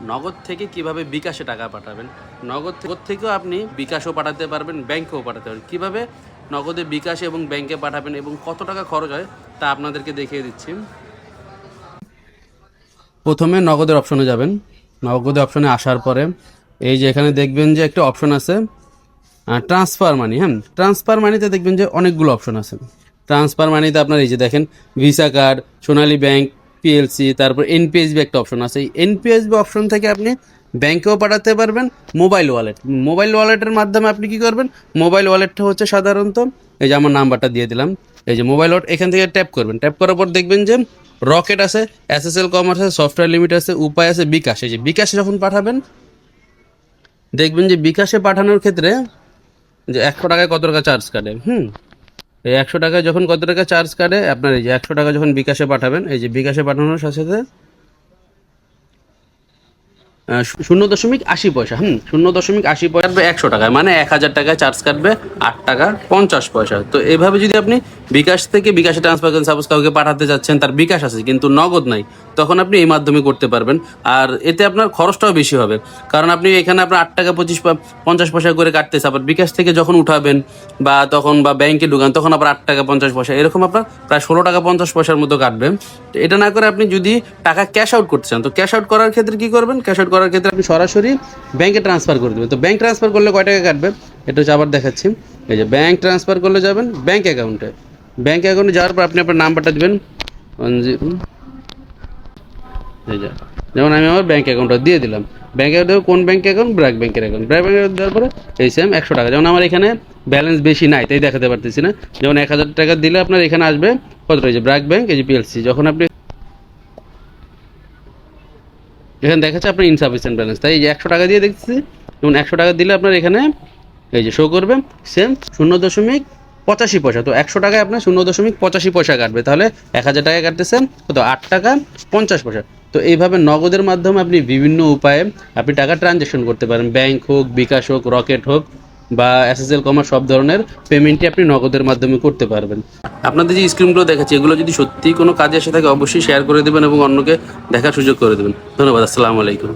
নগদ থেকে কিভাবে বিকাশে টাকা পাঠাবেন। নগদ থেকেও আপনি বিকাশও পাঠাতে পারবেন, ব্যাংকেও পাঠাতে পারবেন। কীভাবে নগদে বিকাশে এবং ব্যাংকে পাঠাবেন এবং কত টাকা খরচ হয় তা আপনাদেরকে দেখিয়ে দিচ্ছি। প্রথমে নগদের অপশনে যাবেন। নগদের অপশনে আসার পরে এই যে এখানে দেখবেন যে একটা অপশন আছে ট্রান্সফার মানি। হ্যাঁ, ট্রান্সফার মানিতে দেখবেন যে অনেকগুলো অপশন আছে। ট্রান্সফার মানিতে আপনার এই যে দেখেন ভিসা কার্ড, সোনালী ব্যাংক, পিএলসি, তারপর এনপিএসবি একটা অপশন আছে। এই এনপিএসবি অপশন থেকে আপনি ব্যাংকেও পাঠাতে পারবেন। মোবাইল ওয়ালেটের মাধ্যমে আপনি কি করবেন, মোবাইল ওয়ালেটটা হচ্ছে সাধারণত এই যে আমার নাম্বারটা দিয়ে দিলাম, এই যে মোবাইল ওয়ালেট, এখান থেকে ট্যাপ করবেন। ট্যাপ করার পর দেখবেন যে রকেট আছে, এসএসএল কমার্স আছে, সফটওয়্যার লিমিট আছে, উপায় আছে, বিকাশ। এই যে বিকাশে যখন পাঠাবেন দেখবেন যে বিকাশে পাঠানোর ক্ষেত্রে যে 100 টাকায় কত টাকা চার্জ কাটে। এই 100 টাকায় যখন কত টাকা চার্জ কাটে আপনার, এই যে 100 টাকা যখন বিকাশে পাঠাবেন, এই যে বিকাশে পাঠানোর সাথে সাথে 0.80 পয়সা। 0.80 পয়সা কাটবে 100 টাকায়, মানে 1000 টাকায় চার্জ কাটবে 8 টাকা 50 পয়সা। তো এইভাবে যদি আপনি বিকাশ থেকে বিকাশে ট্রান্সফার করেন, সাপোজ কাউকে পাঠাতে যাচ্ছেন, তার বিকাশ আছে কিন্তু নগদ নাই, তখন আপনি এই মাধ্যমে করতে পারবেন। আর এতে আপনার খরচটাও বেশি হবে, কারণ আপনি এখানে আপনার 8 টাকা 50 পয়সা করে কাটতেছে, আবার বিকাশ থেকে যখন উঠাবেন বা ব্যাংকে ঢুকান তখন আবার 8 টাকা 50 পয়সা, এরকম আপনার প্রায় 16 টাকা 50 পয়সার মতো কাটবে। তো এটা না করে আপনি যদি টাকা ক্যাশ আউট করতে চান, তো ক্যাশ আউট করার ক্ষেত্রে কি করবেন, ক্যাশ আউট করার ক্ষেত্রে আপনি সরাসরি ব্যাংকে ট্রান্সফার করে দেবেন। তো ব্যাংক ট্রান্সফার করলে কয় টাকা কাটবে এটা হচ্ছে আবার দেখাচ্ছি। এই যে ব্যাংক ট্রান্সফার করলে যাবেন ব্যাংক অ্যাকাউন্টে। ব্যাংক অ্যাকাউন্টে যাওয়ার পর আপনি আপনার নাম্বারটা দেবেন 10, এই যে যেমন আমি আমার ব্যাংক অ্যাকাউন্টটা দিয়ে দিলাম। ব্যাংক অ্যাকাউন্টে কোন ব্যাংক অ্যাকাউন্ট, ব্র্যাক ব্যাংকের অ্যাকাউন্ট। ব্র্যাক ব্যাংকের দেওয়ার পরে এই সেম 100 টাকা, যেমন আমার এখানে ব্যালেন্স বেশি নাই তাই দেখাতে পারতেছি না। যেমন 1000 টাকা দিলে আপনার এখানে আসবে কতটা, এই যে ব্র্যাক ব্যাংক, এই যে পিএলসি। যখন আপনি এখানে দেখাচ্ছে আপনার ইনসাফিসিয়েন্ট ব্যালেন্স, তাই এই যে 100 টাকা দিয়ে দেখছি, যেমন 100 টাকা দিলে আপনার এখানে এই যে শো করবে সেম 0.85 পয়সা। তো 100 টাকায় আপনার 0.85 পয়সা কাটবে, তাহলে 1000 টাকায় কাটতেছেন কত, 8 টাকা 50 পয়সা। তো এইভাবে নগদের মাধ্যমে আপনি বিভিন্ন উপায়ে আপনি টাকা ট্রানজ্যাকশন করতে পারেন। ব্যাংক হোক, বিকাশ হোক, রকেট হোক বা এসএসএল কমার্স, সব ধরনের পেমেন্টই আপনি নগদের মাধ্যমে করতে পারবেন। আপনাদের যে স্ক্রিনগুলো দেখাচ্ছি এগুলো যদি সত্যিই কোনো কাজে এসে থাকে অবশ্যই শেয়ার করে দেবেন এবং অন্যকে দেখার সুযোগ করে দেবেন। ধন্যবাদ। আসসালামু আলাইকুম।